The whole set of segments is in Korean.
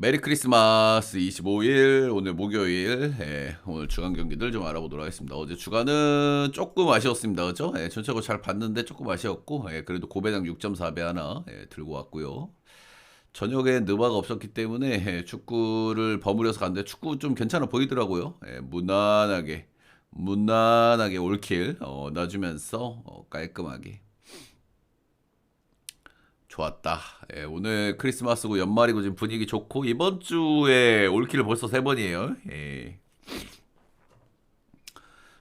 메리 크리스마스 25일 오늘 목요일 오늘 주간 경기들 좀 알아보도록 하겠습니다. 어제 주간은 조금 아쉬웠습니다. 그죠? 전체적으로 잘 봤는데 조금 아쉬웠고 그래도 고배당 6.4배 하나 들고 왔고요. 저녁에 느바가 없었기 때문에 축구를 버무려서 갔는데 축구 좀 괜찮아 보이더라고요. 무난하게 올킬 놔주면서 깔끔하게 좋았다. 오늘 크리스마스고 연말이고 지금 분위기 좋고 이번 주에 올킬 벌써 세 번이에요.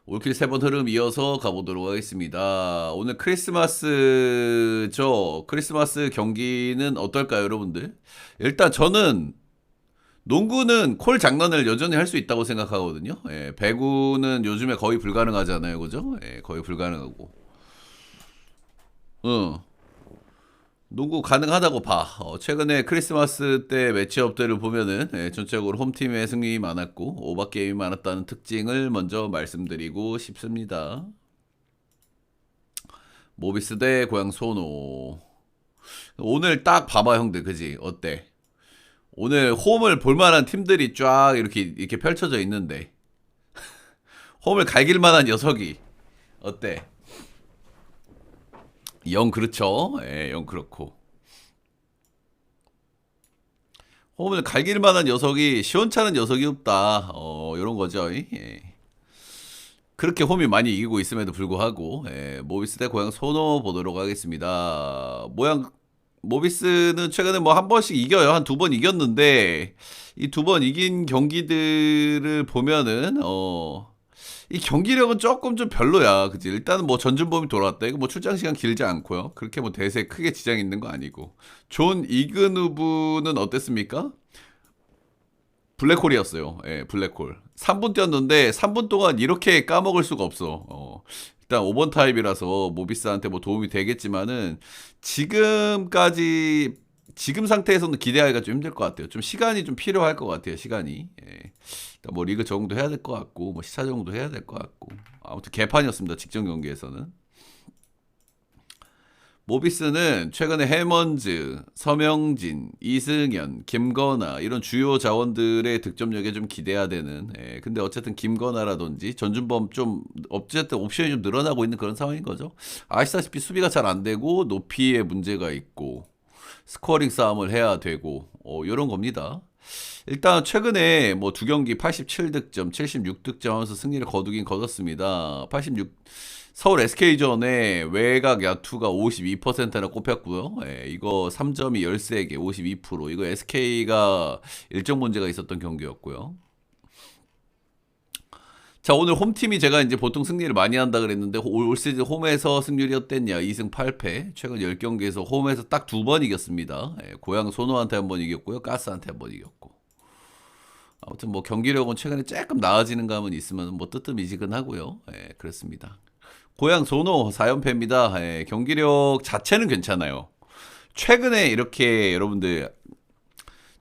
올킬 세 번 흐름 이어서 가보도록 하겠습니다. 오늘 크리스마스죠. 크리스마스 경기는 어떨까요, 여러분들? 일단 저는 농구는 콜 장난을 여전히 할 수 있다고 생각하거든요. 배구는 요즘에 거의 불가능하잖아요, 그죠? 거의 불가능하고. 응. 농구 가능하다고 봐. 최근에 크리스마스 때 매치업들을 보면은 전체적으로 홈팀의 승리이 많았고 오버게임이 많았다는 특징을 먼저 말씀드리고 싶습니다. 모비스 대 고양 소노. 오늘 딱 봐봐 형들, 그지? 어때? 오늘 홈을 볼만한 팀들이 쫙 이렇게 펼쳐져 있는데 홈을 갈길 만한 녀석이 어때? 영 그렇죠? 영 그렇고. 홈을 갈길 만한 녀석이 시원찮은 녀석이 없다. 이런 거죠. 그렇게 홈이 많이 이기고 있음에도 불구하고 모비스 대 고양 소노 보도록 하겠습니다. 모비스는 최근에 뭐 한 번씩 이겨요. 한 두 번 이겼는데 이 두 번 이긴 경기들을 보면은 이 경기력은 조금 좀 별로야. 그치? 일단은 뭐 전준범이 돌아왔다. 이거 뭐 출장 시간 길지 않고요. 그렇게 뭐 대세에 크게 지장이 있는 거 아니고. 존 이그누브는 어땠습니까? 블랙홀이었어요. 블랙홀. 3분 뛰었는데 3분 동안 이렇게 까먹을 수가 없어. 일단 5번 타입이라서 모비스한테 뭐 도움이 되겠지만은 지금까지 지금 상태에서는 기대하기가 좀 힘들 것 같아요. 좀 시간이 좀 필요할 것 같아요. 시간이. 일단 뭐 리그 적응도 해야 될 것 같고 뭐 시차 적응도 해야 될 것 같고 아무튼 개판이었습니다. 직전 경기에서는. 모비스는 최근에 해먼즈, 서명진, 이승현, 김건아 이런 주요 자원들의 득점력에 좀 기대야 되는. 근데 어쨌든 김건아라든지 전준범 좀 어쨌든 옵션이 좀 늘어나고 있는 그런 상황인 거죠. 아시다시피 수비가 잘 안 되고 높이에 문제가 있고 스코어링 싸움을 해야 되고 이런 겁니다. 일단 최근에 뭐 두 경기 87득점, 76득점 하면서 승리를 거두긴 거뒀습니다. 86 서울 SK전에 외곽 야투가 52%나 꼽혔고요. 이거 3점이 13개, 52%. 이거 SK가 일정 문제가 있었던 경기였고요. 자, 오늘 홈팀이 제가 이제 보통 승리를 많이 한다 그랬는데 올 시즌 홈에서 승률이 어땠냐? 2승 8패. 최근 10경기에서 홈에서 딱 두 번 이겼습니다. 고양 소노한테 한 번 이겼고요. 가스한테 한 번 이겼고. 아무튼 뭐 경기력은 최근에 조금 나아지는 감은 있으면 뭐 뜨뜻미지근하고요. 그렇습니다. 고양 소노 4연패입니다. 경기력 자체는 괜찮아요. 최근에 이렇게 여러분들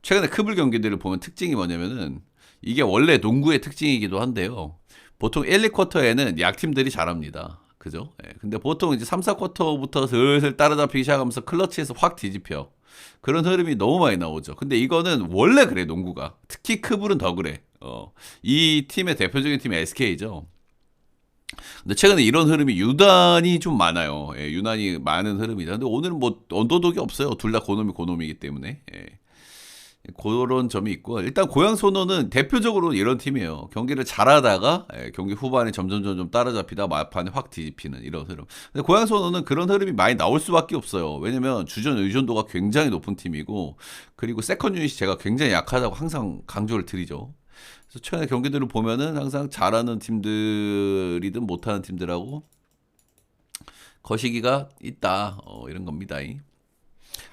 최근에 크블 경기들을 보면 특징이 뭐냐면은 이게 원래 농구의 특징이기도 한데요. 보통 1, 2쿼터에는 약팀들이 잘합니다. 그죠? 근데 보통 이제 3, 4쿼터부터 슬슬 따라잡히기 시작하면서 클러치에서 확 뒤집혀. 그런 흐름이 너무 많이 나오죠. 근데 이거는 원래 그래, 농구가. 특히 크블은 더 그래. 이 팀의 대표적인 팀이 SK죠. 근데 최근에 이런 흐름이 유난히 좀 많아요. 유난히 많은 흐름이다. 근데 오늘은 뭐 언더독이 없어요. 둘 다 고놈이기 때문에. 그런 점이 있고 일단 고양 소노는 대표적으로 이런 팀이에요. 경기를 잘하다가 경기 후반에 점점 따라잡히다 막판에 확 뒤집히는 이런 흐름. 근데 고양 소노는 그런 흐름이 많이 나올 수밖에 없어요. 왜냐면 주전 의존도가 굉장히 높은 팀이고 그리고 세컨 유닛이 제가 굉장히 약하다고 항상 강조를 드리죠. 그래서 최근에 경기들을 보면은 항상 잘하는 팀들이든 못하는 팀들하고 거시기가 있다. 이런 겁니다.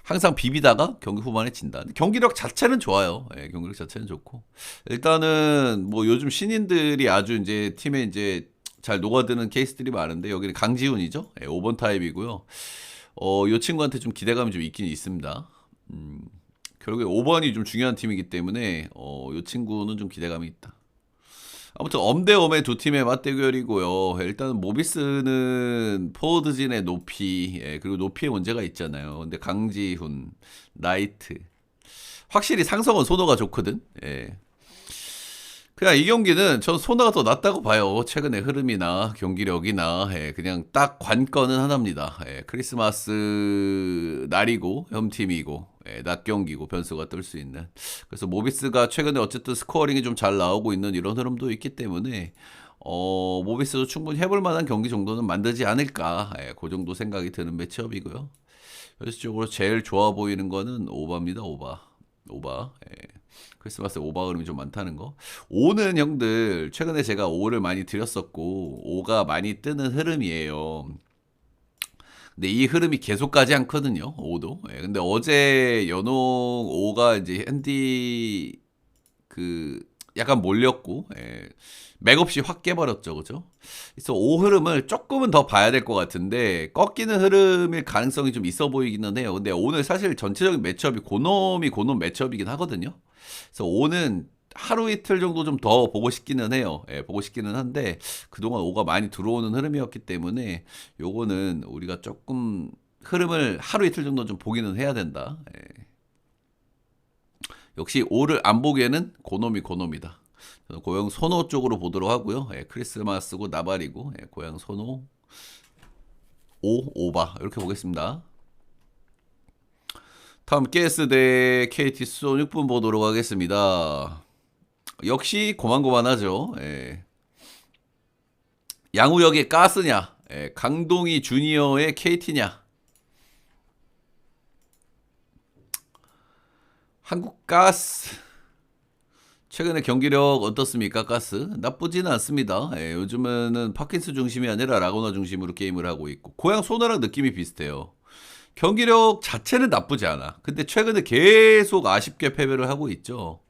항상 비비다가 경기 후반에 진다. 경기력 자체는 좋아요. 경기력 자체는 좋고. 일단은 뭐 요즘 신인들이 아주 이제 팀에 이제 잘 녹아드는 케이스들이 많은데 여기는 강지훈이죠. 5번 타입이고요. 요 친구한테 좀 기대감이 좀 있긴 있습니다. 결국에 5번이 좀 중요한 팀이기 때문에 요 친구는 좀 기대감이 있다. 아무튼 엄대엄의 두 팀의 맞대결이고요. 일단 모비스는 포워드진의 높이 그리고 높이에 문제가 있잖아요. 근데 강지훈, 나이트 확실히 상성은 소노가 좋거든. 예. 그냥 이 경기는 전 소나가 더 낫다고 봐요. 최근의 흐름이나 경기력이나 예, 그냥 딱 관건은 하나입니다. 예, 크리스마스 날이고 홈팀이고 낮 경기고 변수가 뜰 수 있는. 그래서 모비스가 최근에 어쨌든 스코어링이 좀 잘 나오고 있는 이런 흐름도 있기 때문에 모비스도 충분히 해볼 만한 경기 정도는 만들지 않을까. 예, 그 정도 생각이 드는 매치업이고요. 현실적으로 제일 좋아 보이는 거는 오바입니다. 오바. 오바. 예. 크리스마스 오바 흐름이 좀 많다는 거. 오는 형들 최근에 제가 오를 많이 드렸었고 오가 많이 뜨는 흐름이에요. 근데 이 흐름이 계속 가지 않거든요. 오도. 예, 근데 어제 연홍 오가 이제 핸디 그 약간 몰렸고 맥없이 확 깨버렸죠, 그죠? 그래서 오 흐름을 조금은 더 봐야 될 것 같은데 꺾이는 흐름일 가능성이 좀 있어 보이기는 해요. 근데 오늘 사실 전체적인 매치업이 고놈 매치업이긴 하거든요. 그래서 오는 하루 이틀 정도 좀 더 보고 싶기는 해요. 예, 보고 싶기는 한데 그동안 오가 많이 들어오는 흐름이었기 때문에 요거는 우리가 조금 흐름을 하루 이틀 정도 좀 보기는 해야 된다. 예. 역시 오를 안 보기에는 고놈이다. 저는 고양 소노 쪽으로 보도록 하고요. 예, 크리스마스고 나발이고 예, 고양 소노 오바 이렇게 보겠습니다. 다음 게스 대 KT 수원 6분 보도록 하겠습니다. 역시 고만고만하죠. 예. 양우역의 가스냐, 예, 강동희 주니어의 KT냐. 한국 가스 최근에 경기력 어떻습니까? 가스 나쁘지는 않습니다. 예, 요즘에는 파킨스 중심이 아니라 라고나 중심으로 게임을 하고 있고 고양 소나랑 느낌이 비슷해요. 경기력 자체는 나쁘지 않아. 근데 최근에 계속 아쉽게 패배를 하고 있죠.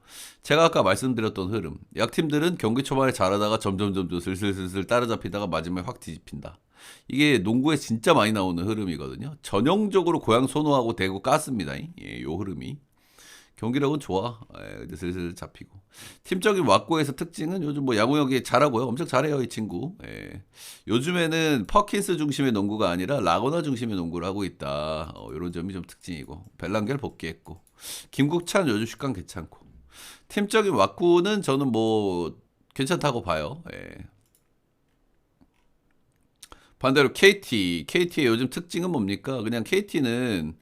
제가 아까 말씀드렸던 흐름. 약팀들은 경기 초반에 잘하다가 점점점 슬슬슬슬 따라잡히다가 마지막에 확 뒤집힌다. 이게 농구에 진짜 많이 나오는 흐름이거든요. 전형적으로 고양 소노하고 대구 가스입니다. 예, 요 흐름이. 경기력은 좋아. 예, 근데 슬슬 잡히고. 팀적인 왁구에서 특징은 요즘 뭐 야구력이 잘하고요. 엄청 잘해요, 이 친구. 예. 요즘에는 퍼킨스 중심의 농구가 아니라 라거나 중심의 농구를 하고 있다. 이런 점이 좀 특징이고. 벨랑겔 복귀했고. 김국찬 요즘 슛감 괜찮고. 팀적인 왁구는 저는 뭐 괜찮다고 봐요. 예. 반대로 KT의 요즘 특징은 뭡니까? 그냥 KT는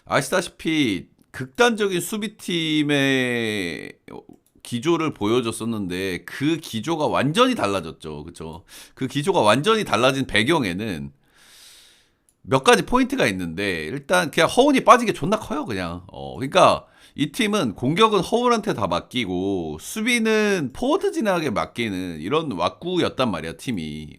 아시다시피 극단적인 수비팀의 기조를 보여줬었는데 그 기조가 완전히 달라졌죠. 그쵸? 그 기조가 완전히 달라진 배경에는 몇 가지 포인트가 있는데 일단 그냥 허운이 빠지게 존나 커요. 그냥. 그러니까 이 팀은 공격은 허운한테 다 맡기고 수비는 포워드진에게 맡기는 이런 왁구였단 말이야 팀이.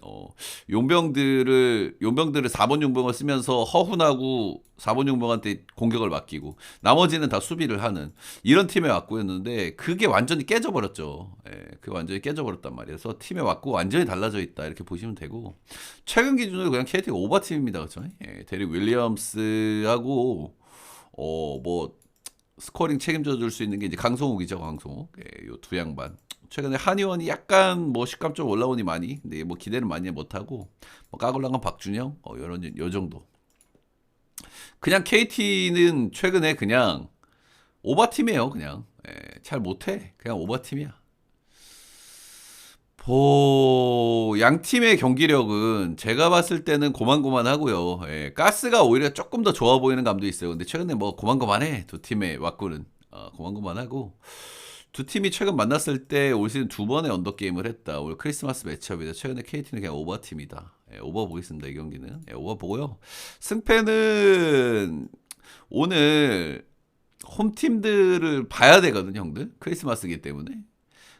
용병들을 4번 용병을 쓰면서 허훈하고 4번 용병한테 공격을 맡기고 나머지는 다 수비를 하는 이런 팀의 왁구였는데 그게 완전히 깨져버렸죠. 예, 그게 완전히 깨져버렸단 말이에요. 그래서 팀의 왁구 완전히 달라져 있다 이렇게 보시면 되고 최근 기준으로 그냥 KT가 오버팀입니다. 그렇죠? 예, 데릭 윌리엄스하고 뭐 스코어링 책임져 줄 수 있는 게 이제 강성욱이죠, 강성욱. 예, 요 두 양반. 최근에 한의원이 약간 뭐 식감 좀 올라오니 많이, 근데 뭐 기대는 많이 못하고, 뭐 까골랑한 박준영, 요 정도. 그냥 KT는 최근에 그냥 오버팀이에요, 그냥. 예, 잘 못해. 그냥 오버팀이야. 양 팀의 경기력은 제가 봤을 때는 고만고만하고요. 예, 가스가 오히려 조금 더 좋아 보이는 감도 있어요. 근데 최근에 뭐 고만고만해. 두 팀의 왁구는 고만고만하고 두 팀이 최근 만났을 때 올 시즌 두 번의 언더 게임을 했다. 올 크리스마스 매치업이다. 최근에 KT는 그냥 오버팀이다. 예, 오버 보겠습니다. 이 경기는 오버 보고요. 승패는 오늘 홈팀들을 봐야 되거든요, 형들. 크리스마스이기 때문에.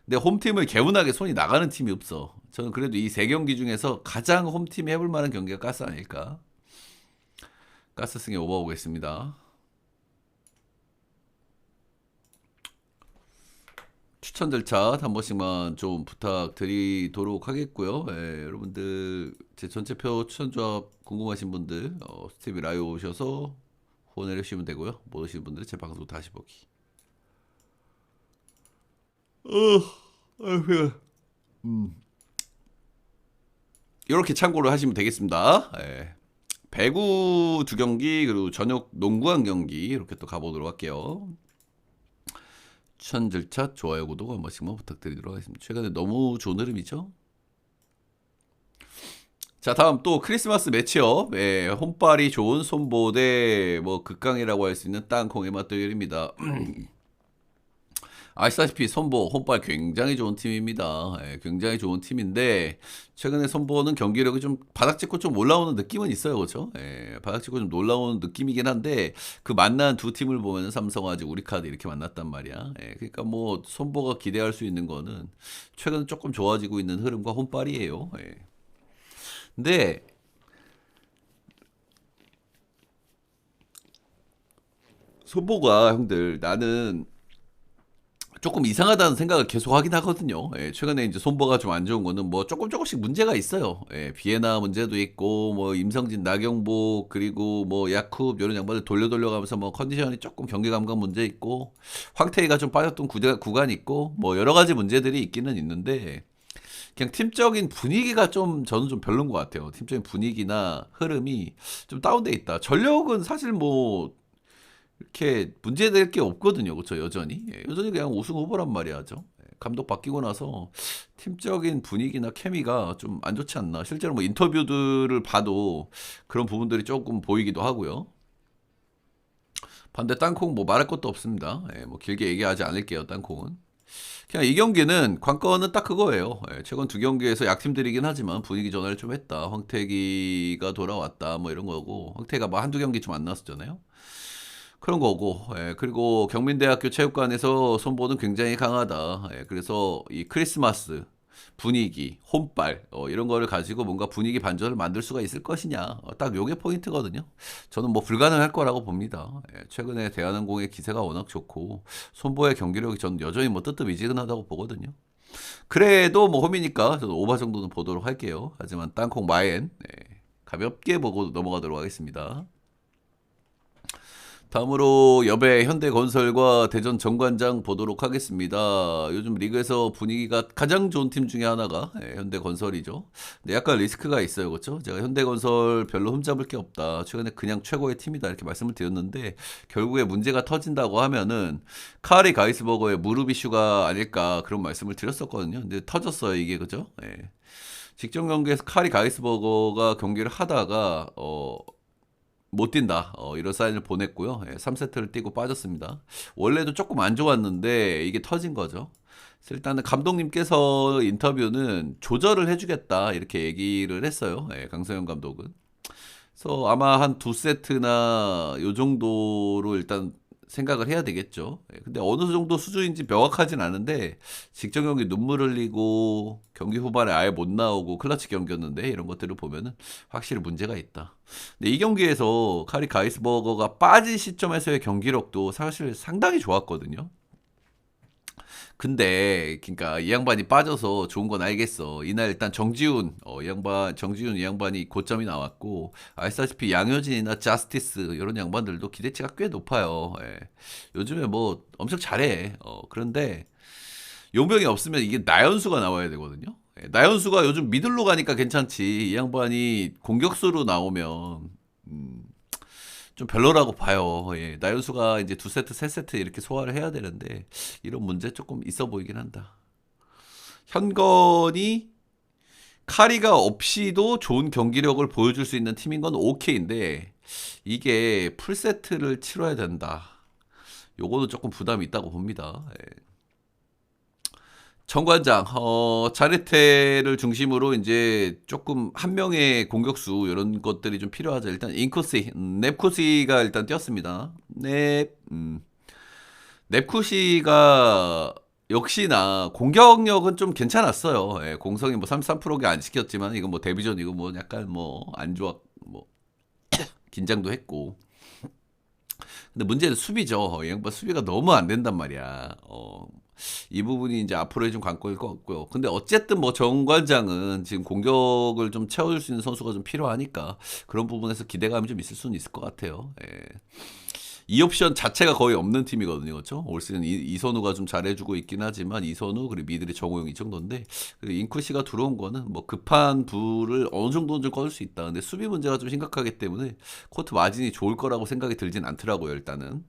근데 홈팀을 개운하게 손이 나가는 팀이 없어. 저는 그래도 이 세 경기 중에서 가장 홈팀이 해볼 만한 경기가 가스 아닐까. 가스 승에 오버 보겠습니다. 추천 절차 한 번씩만 좀 부탁드리도록 하겠고요. 예, 여러분들 제 전체표 추천 조합 궁금하신 분들 스티비 라이브 오셔서 후원을 해주시면 되고요. 못 오시는 분들은 제 방송 다시 보기. 이렇게 참고를 하시면 되겠습니다. 예. 배구 두 경기 그리고 저녁 농구 한 경기 이렇게 또 가보도록 할게요. 추천 절차, 좋아요, 구독 한 번씩만 부탁드리도록 하겠습니다. 최근에 너무 좋은 흐름이죠. 자, 다음 또 크리스마스 매치업. 예, 홈발이 좋은 손보 대 뭐 극강이라고 할 수 있는 땅콩의 맞대결입니다. 아시다시피 손보 홈발 굉장히 좋은 팀입니다. 예, 굉장히 좋은 팀인데 최근에 손보는 경기력이 좀 바닥 찍고 좀 올라오는 느낌은 있어요, 그렇죠? 예, 바닥 찍고 좀 올라오는 느낌이긴 한데 그 만난 두 팀을 보면 삼성화재, 우리카드 이렇게 만났단 말이야. 예, 그러니까 뭐 손보가 기대할 수 있는 거는 최근 조금 좋아지고 있는 흐름과 홈발이에요. 예. 근데 손보가 형들 나는 조금 이상하다는 생각을 계속 하긴 하거든요. 예, 최근에 이제 손보가 좀 안 좋은 거는 뭐 조금씩 문제가 있어요. 예, 비에나 문제도 있고 뭐 임성진, 나경복 그리고 뭐 야쿱 이런 양반들 돌려가면서 뭐 컨디션이 조금 경기 감각 문제 있고 황태희가 좀 빠졌던 구간 있고 뭐 여러 가지 문제들이 있기는 있는데 그냥 팀적인 분위기가 좀 저는 좀 별론 것 같아요. 팀적인 분위기나 흐름이 좀 다운돼 있다. 전력은 사실 뭐 이렇게 문제될 게 없거든요. 그렇죠? 여전히. 예, 여전히 그냥 우승 후보란 말이야죠. 예, 감독 바뀌고 나서 팀적인 분위기나 케미가 좀 안 좋지 않나. 실제로 뭐 인터뷰들을 봐도 그런 부분들이 조금 보이기도 하고요. 반대 땅콩 뭐 말할 것도 없습니다. 예, 뭐 길게 얘기하지 않을게요. 땅콩은. 그냥 이 경기는 관건은 딱 그거예요. 예, 최근 두 경기에서 약팀들이긴 하지만 분위기 전환을 좀 했다. 황태기가 돌아왔다. 뭐 이런 거고. 황태기가 뭐 한두 경기 좀 안 나왔었잖아요. 그런 거고, 예, 그리고 경민대학교 체육관에서 손보는 굉장히 강하다. 예, 그래서 이 크리스마스 분위기, 홈발, 이런 거를 가지고 뭔가 분위기 반전을 만들 수가 있을 것이냐. 딱 요게 포인트거든요. 저는 뭐 불가능할 거라고 봅니다. 예, 최근에 대한항공의 기세가 워낙 좋고, 손보의 경기력이 전 여전히 뭐 뜨뜻미지근하다고 보거든요. 그래도 뭐 홈이니까 저는 오바 정도는 보도록 할게요. 하지만 땅콩 마엔, 가볍게 보고 넘어가도록 하겠습니다. 다음으로 여배 현대건설과 대전 정관장 보도록 하겠습니다. 요즘 리그에서 분위기가 가장 좋은 팀 중에 하나가 현대건설이죠. 근데 약간 리스크가 있어요. 그렇죠? 제가 현대건설 별로 흠잡을 게 없다. 최근에 그냥 최고의 팀이다. 이렇게 말씀을 드렸는데 결국에 문제가 터진다고 하면은 카리 가이스버거의 무릎 이슈가 아닐까 그런 말씀을 드렸었거든요. 근데 터졌어요. 이게 그죠? 예. 직전 경기에서 카리 가이스버거가 경기를 하다가 못 뛴다. 이런 사인을 보냈고요. 예, 3세트를 뛰고 빠졌습니다. 원래도 조금 안 좋았는데 이게 터진 거죠. 그래서 일단은 감독님께서 인터뷰는 조절을 해주겠다 이렇게 얘기를 했어요. 예, 강서영 감독은. 그래서 아마 한 두 세트나 요 정도로 일단 생각을 해야 되겠죠. 예, 근데 어느 정도 수준인지 명확하진 않은데 직전 경기 눈물 흘리고 경기 후반에 아예 못 나오고 클러치 경기였는데 이런 것들을 보면은 확실히 문제가 있다. 근데 이 경기에서 카리 가이스버거가 빠진 시점에서의 경기력도 사실 상당히 좋았거든요. 근데 그러니까 이 양반이 빠져서 좋은 건 알겠어. 이날 일단 정지훈 이 양반이 고점이 나왔고 아시다시피 양효진이나 자스티스 이런 양반들도 기대치가 꽤 높아요. 예. 요즘에 뭐 엄청 잘해. 그런데 용병이 없으면 이게 나연수가 나와야 되거든요. 예, 나연수가 요즘 미들로 가니까 괜찮지. 이 양반이 공격수로 나오면 음, 좀 별로라고 봐요. 예, 나연수가 이제 두 세트, 세 세트 이렇게 소화를 해야 되는데 이런 문제 조금 있어 보이긴 한다. 현건이 카리가 없이도 좋은 경기력을 보여줄 수 있는 팀인 건 오케이인데 이게 풀세트를 치러야 된다. 요거는 조금 부담이 있다고 봅니다. 예. 정관장, 자네테를 중심으로 이제 조금 한 명의 공격수 이런 것들이 좀 필요하죠. 일단 인코시, 넵코시가 일단 뛰었습니다. 넵코시가 역시나 공격력은 좀 괜찮았어요. 예, 공성이 뭐 33%가 안 시켰지만 이거 뭐 데뷔전이고 뭐 약간 뭐 안 좋아 뭐 긴장도 했고. 근데 문제는 수비죠. 이 양반 수비가 너무 안 된단 말이야. 이 부분이 이제 앞으로의 좀 관건일 것 같고요. 근데 어쨌든 뭐 정관장은 지금 공격을 좀 채워줄 수 있는 선수가 좀 필요하니까 그런 부분에서 기대감이 좀 있을 수는 있을 것 같아요. 예. 이 옵션 자체가 거의 없는 팀이거든요. 그렇죠? 올 시즌 이선우가 좀 잘해주고 있긴 하지만 이선우 그리고 미들이 정호영 이 정도인데 그리고 인쿠시가 들어온 거는 뭐 급한 불을 어느 정도는 좀 꺼줄 수 있다. 근데 수비 문제가 좀 심각하기 때문에 코트 마진이 좋을 거라고 생각이 들진 않더라고요. 일단은.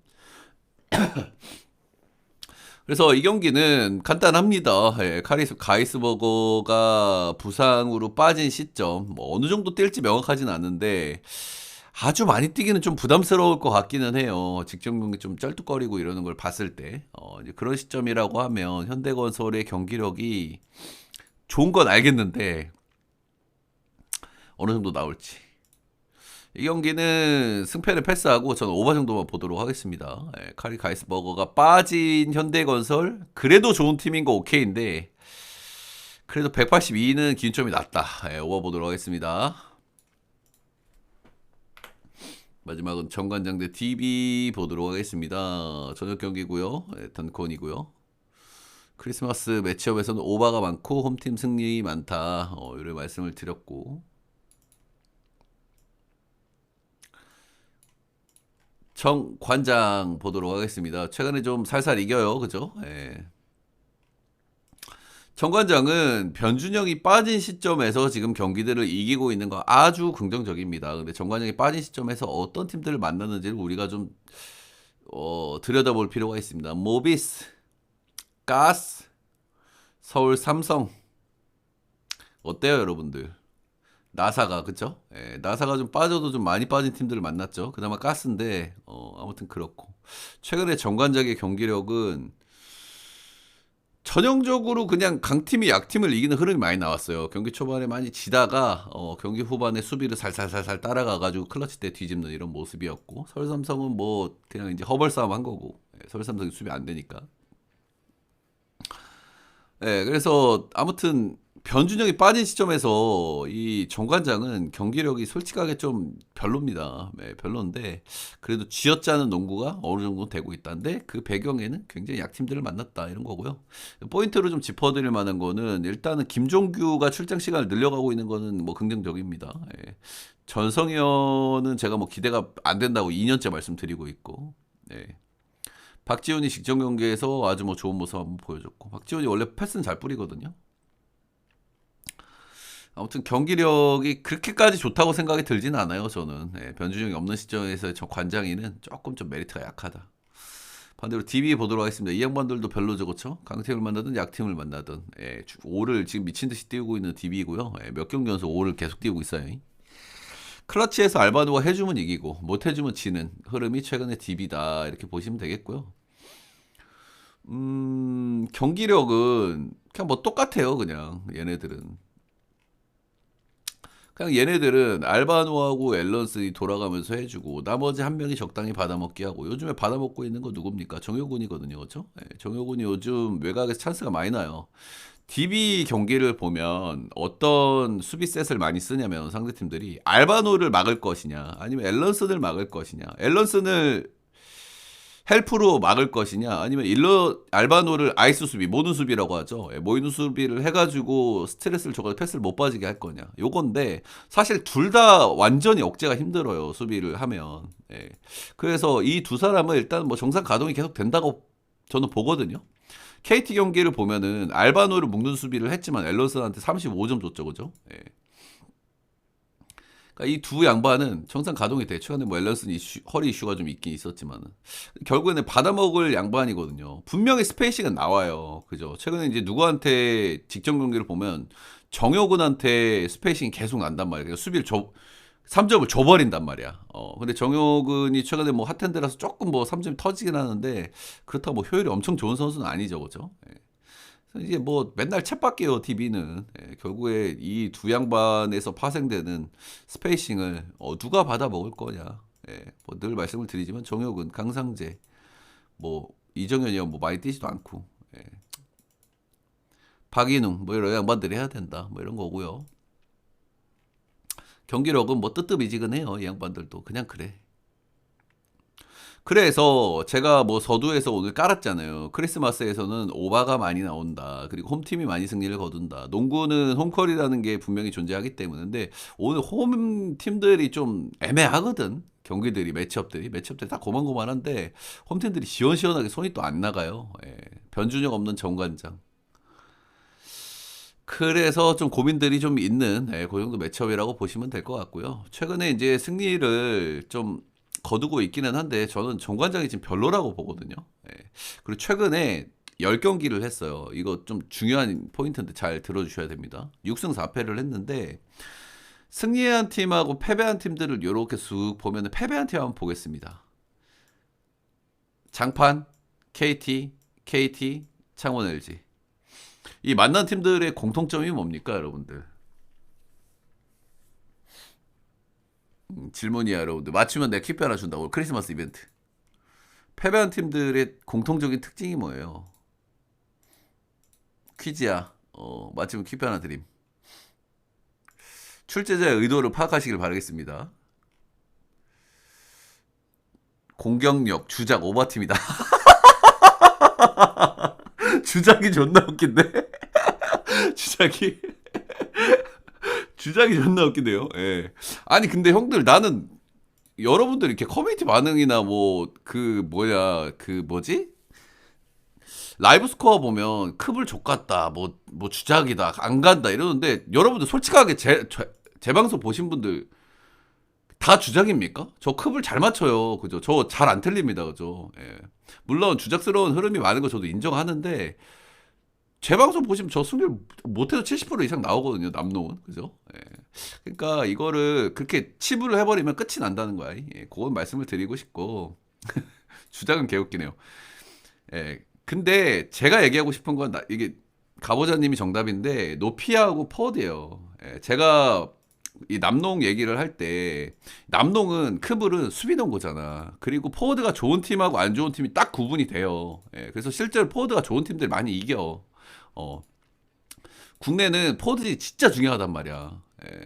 그래서 이 경기는 간단합니다. 예, 가이스버거가 부상으로 빠진 시점, 뭐 어느 정도 뛸지 명확하진 않은데 아주 많이 뛰기는 좀 부담스러울 것 같기는 해요. 직전 경기 좀 쩔뚝거리고 이러는 걸 봤을 때. 이제 그런 시점이라고 하면 현대건설의 경기력이 좋은 건 알겠는데 어느 정도 나올지. 이 경기는 승패를 패스하고 저는 오버 정도만 보도록 하겠습니다. 예, 카리 가이스버거가 빠진 현대건설 그래도 좋은 팀인 거 오케이인데 그래도 182는 기준점이 낮다. 예, 오버 보도록 하겠습니다. 마지막은 정관장 대 DB 보도록 하겠습니다. 저녁 경기고요. 예, 던컨이고요. 크리스마스 매치업에서는 오버가 많고 홈팀 승리 많다. 이런 말씀을 드렸고 정관장 보도록 하겠습니다. 최근에 좀 살살 이겨요. 그죠? 예. 정관장은 변준영이 빠진 시점에서 지금 경기들을 이기고 있는 거 아주 긍정적입니다. 근데 정관장이 빠진 시점에서 어떤 팀들을 만났는지를 우리가 좀 들여다볼 필요가 있습니다. 모비스, 가스, 서울 삼성 어때요, 여러분들? 나사가 그쵸? 예, 나사가 좀 빠져도 좀 많이 빠진 팀들을 만났죠. 그나마 가스인데 아무튼 그렇고 최근에 정관장의 경기력은 전형적으로 그냥 강팀이 약팀을 이기는 흐름이 많이 나왔어요. 경기 초반에 많이 지다가 경기 후반에 수비를 살살살살 따라가가지고 클러치 때 뒤집는 이런 모습이었고 서울삼성은 뭐 그냥 이제 허벌 싸움 한 거고 서울삼성이 수비 안 되니까. 네, 그래서 아무튼 변준영이 빠진 시점에서 이 정관장은 경기력이 솔직하게 좀 별로입니다. 네, 별론데 그래도 쥐어짜는 농구가 어느 정도 되고 있다는데 그 배경에는 굉장히 약팀들을 만났다 이런 거고요. 포인트로 좀 짚어드릴 만한 거는 일단은 김종규가 출장 시간을 늘려가고 있는 거는 뭐 긍정적입니다. 예. 전성현은 제가 뭐 기대가 안 된다고 2년째 말씀드리고 있고. 예. 박지훈이 직전 경기에서 아주 뭐 좋은 모습 한번 보여줬고 박지훈이 원래 패스는 잘 뿌리거든요. 아무튼 경기력이 그렇게까지 좋다고 생각이 들지는 않아요. 저는 변준영이 없는 시점에서 저 관장이는 조금 좀 메리트가 약하다. 반대로 DB 보도록 하겠습니다. 이 양반들도 별로죠, 그렇죠? 강팀을 만나든 약팀을 만나든 5를 지금 미친 듯이 띄우고 있는 DB고요. 몇 경기 연속 5를 계속 띄우고 있어요. 클러치에서 알바노가 해주면 이기고 못 해주면 지는 흐름이 최근의 DB다 이렇게 보시면 되겠고요. 경기력은 그냥 뭐 똑같아요. 그냥 얘네들은 알바노하고 앨런스이 돌아가면서 해주고 나머지 한 명이 적당히 받아먹기 하고 요즘에 받아먹고 있는 거 누굽니까? 정효군이거든요. 그렇죠? 정효군이 요즘 외곽에서 찬스가 많이 나요. DB 경기를 보면 어떤 수비 셋을 많이 쓰냐면 상대팀들이 알바노를 막을 것이냐 아니면 앨런슨을 막을 것이냐 앨런슨을 헬프로 막을 것이냐 아니면 알바노를 아이스 수비 모든 수비라고 하죠. 모이는 수비를 해가지고 스트레스를 줘서 패스를 못 빠지게 할 거냐 요건데 사실 둘 다 완전히 억제가 힘들어요. 수비를 하면. 그래서 이 두 사람은 일단 뭐 정상 가동이 계속 된다고 저는 보거든요. KT 경기를 보면은 알바노를 묶는 수비를 했지만 앨런슨한테 35점 줬죠. 그죠? 그러니까 이 두 양반은 정상 가동이 돼. 최근에 뭐 앨런슨 허리 이슈가 좀 있긴 있었지만은 결국에는 받아먹을 양반이거든요. 분명히 스페이싱은 나와요. 그죠? 최근에 이제 누구한테 직전 경기를 보면 정효근한테 스페이싱이 계속 난단 말이에요. 그러니까 수비를 3점을 줘버린단 말이야. 근데 정효근이 최근에 뭐 핫핸드라서 조금 뭐 3점이 터지긴 하는데 그렇다고 뭐 효율이 엄청 좋은 선수는 아니죠. 그죠? 이게 뭐 맨날 챗바뀌어요 TV는. 결국에 이 두 양반에서 파생되는 스페이싱을 누가 받아 먹을 거냐. 뭐늘 말씀을 드리지만 정혁은 강상재 뭐 이정현이 뭐 많이 뛰지도 않고 박인웅 뭐 이런 양반들이 해야 된다 뭐 이런 거고요. 경기력은 뭐 뜨뜻미지근해요. 이 양반들도 그냥 그래. 그래서 제가 뭐 서두에서 오늘 깔았잖아요. 크리스마스에서는 오바가 많이 나온다. 그리고 홈팀이 많이 승리를 거둔다. 농구는 홈컬이라는 게 분명히 존재하기 때문에. 근데 오늘 홈팀들이 좀 애매하거든. 경기들이, 매치업들이 다 고만고만한데 홈팀들이 시원시원하게 손이 또 안 나가요. 변준영 없는 정관장. 그래서 좀 고민들이 좀 있는 그 정도 매치업이라고 보시면 될 것 같고요. 최근에 이제 승리를 좀 거두고 있기는 한데 저는 정관장이 지금 별로라고 보거든요. 그리고 최근에 10경기를 했어요. 이거 좀 중요한 포인트인데 잘 들어주셔야 됩니다. 6승 4패를 했는데 승리한 팀하고 패배한 팀들을 이렇게 쑥 보면 패배한 팀 한번 보겠습니다. 장판, KT, 창원 LG. 이 만난 팀들의 공통점이 뭡니까, 여러분들? 질문이야, 여러분들. 맞추면 내가 키표 하나 준다고. 크리스마스 이벤트. 패배한 팀들의 공통적인 특징이 뭐예요? 퀴즈야. 맞추면 키표 하나 드림. 출제자의 의도를 파악하시길 바라겠습니다. 공격력, 주작, 오버팀이다. 주작이 존나 웃긴데? 주작이. 주작이 존나 웃긴데요. 예. 아니, 근데 형들, 나는, 여러분들 이렇게 커뮤니티 반응이나 뭐, 그 뭐지? 라이브 스코어 보면, 크블 족같다, 뭐, 주작이다, 안 간다, 이러는데, 여러분들 솔직하게 제 방송 보신 분들, 다 주작입니까? 저 컵을 잘 맞춰요. 그죠? 저 잘 안 틀립니다. 그죠? 예. 물론 주작스러운 흐름이 많은 거 저도 인정하는데 제 방송 보시면 저 승률 못해도 70% 이상 나오거든요. 남농은. 그죠? 예. 그러니까 이거를 그렇게 치부를 해버리면 끝이 난다는 거야. 예. 그건 말씀을 드리고 싶고 주작은 개웃기네요. 예. 근데 제가 얘기하고 싶은 건 이게 가보자님이 정답인데 노피아하고 퍼드예요. 예. 제가 이 남농 얘기를 할 때 남농은 크블은 수비 농구잖아. 그리고 포워드가 좋은 팀하고 안 좋은 팀이 딱 구분이 돼요. 예, 그래서 실제로 포워드가 좋은 팀들 많이 이겨. 국내는 포워드진이 진짜 중요하단 말이야. 예.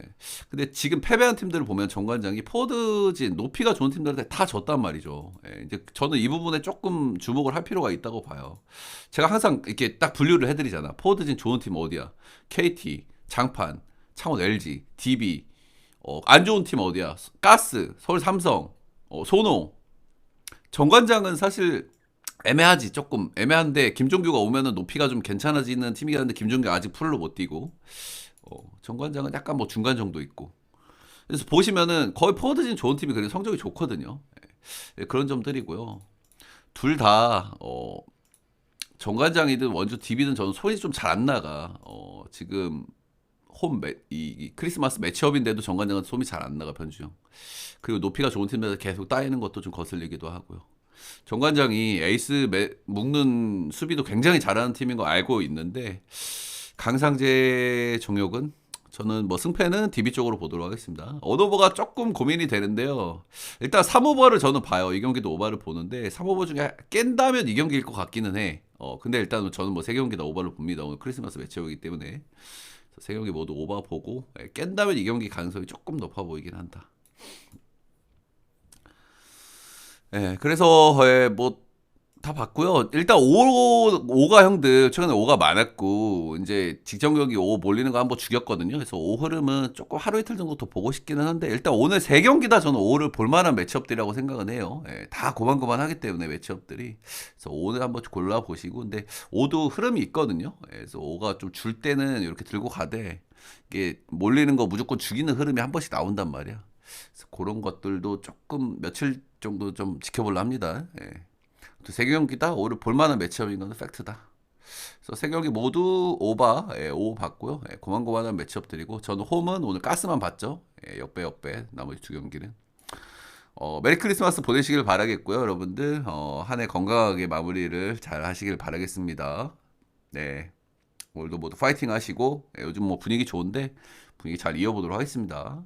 근데 지금 패배한 팀들을 보면 정관장이 포워드진 높이가 좋은 팀들한테 다 졌단 말이죠. 예, 이제 저는 이 부분에 조금 주목을 할 필요가 있다고 봐요. 제가 항상 이렇게 딱 분류를 해드리잖아. 포워드진 좋은 팀 어디야? KT, 장판, 창원 LG, DB, 안 좋은 팀 어디야? 가스, 서울 삼성, 소농. 정관장은 사실 애매하지. 조금 애매한데 김종규가 오면은 높이가 좀 괜찮아지는 팀이긴 한데 김종규가 아직 풀로 못 뛰고 정관장은 약간 뭐 중간 정도 있고. 그래서 보시면은 거의 포워드진 좋은 팀이 그래도 성적이 좋거든요. 예, 그런 점들이고요. 둘 다 정관장이든 원주 DB든 저는 소리 좀 잘 안 나가. 지금 이 크리스마스 매치업인데도 정관장은 솜이 잘 안 나가 변주영. 그리고 높이가 좋은 팀들에서 계속 따이는 것도 좀 거슬리기도 하고요. 정관장이 에이스 묶는 수비도 굉장히 잘하는 팀인 거 알고 있는데 강상재 정혁은 저는 뭐 승패는 DB 쪽으로 보도록 하겠습니다. 언오버가 조금 고민이 되는데요. 일단 3오버를 저는 봐요. 이 경기도 오버를 보는데 3오버 중에 깬다면 이 경기일 것 같기는 해. 근데 일단 저는 뭐 3경기 다 오버를 봅니다. 오늘 크리스마스 매치업이기 때문에. 세 경기 모두 오버 보고 깬다면 이 경기 가능성이 조금 높아 보이긴 한다. 예, 그래서 뭐 다 봤고요. 일단 5가 형들 최근에 5가 많았고 이제 직전 경기 5 몰리는 거 한번 죽였거든요. 그래서 5 흐름은 조금 하루 이틀 정도 더 보고 싶기는 한데 일단 오늘 3경기 다 저는 5를 볼만한 매치업들이라고 생각은 해요. 예, 다 고만고만하기 때문에 매치업들이. 그래서 오늘 한번 골라 보시고 근데 5도 흐름이 있거든요. 예, 그래서 5가 좀 줄 때는 이렇게 들고 가되 이게 몰리는 거 무조건 죽이는 흐름이 한 번씩 나온단 말이야. 그래서 그런 것들도 조금 며칠 정도 좀 지켜볼라 합니다. 예. 세 경기 다 오를 볼만한 매치업인 건 팩트다. 그래서 세 경기 모두 오바, 5 봤고요. 고만고만한 매치업들이고 저는 홈은 오늘 가스만 봤죠. 역배 나머지 두 경기는. 메리 크리스마스 보내시길 바라겠고요. 여러분들 한 해 건강하게 마무리를 잘 하시길 바라겠습니다. 네, 오늘도 모두 파이팅 하시고 요즘 뭐 분위기 좋은데 분위기 잘 이어보도록 하겠습니다.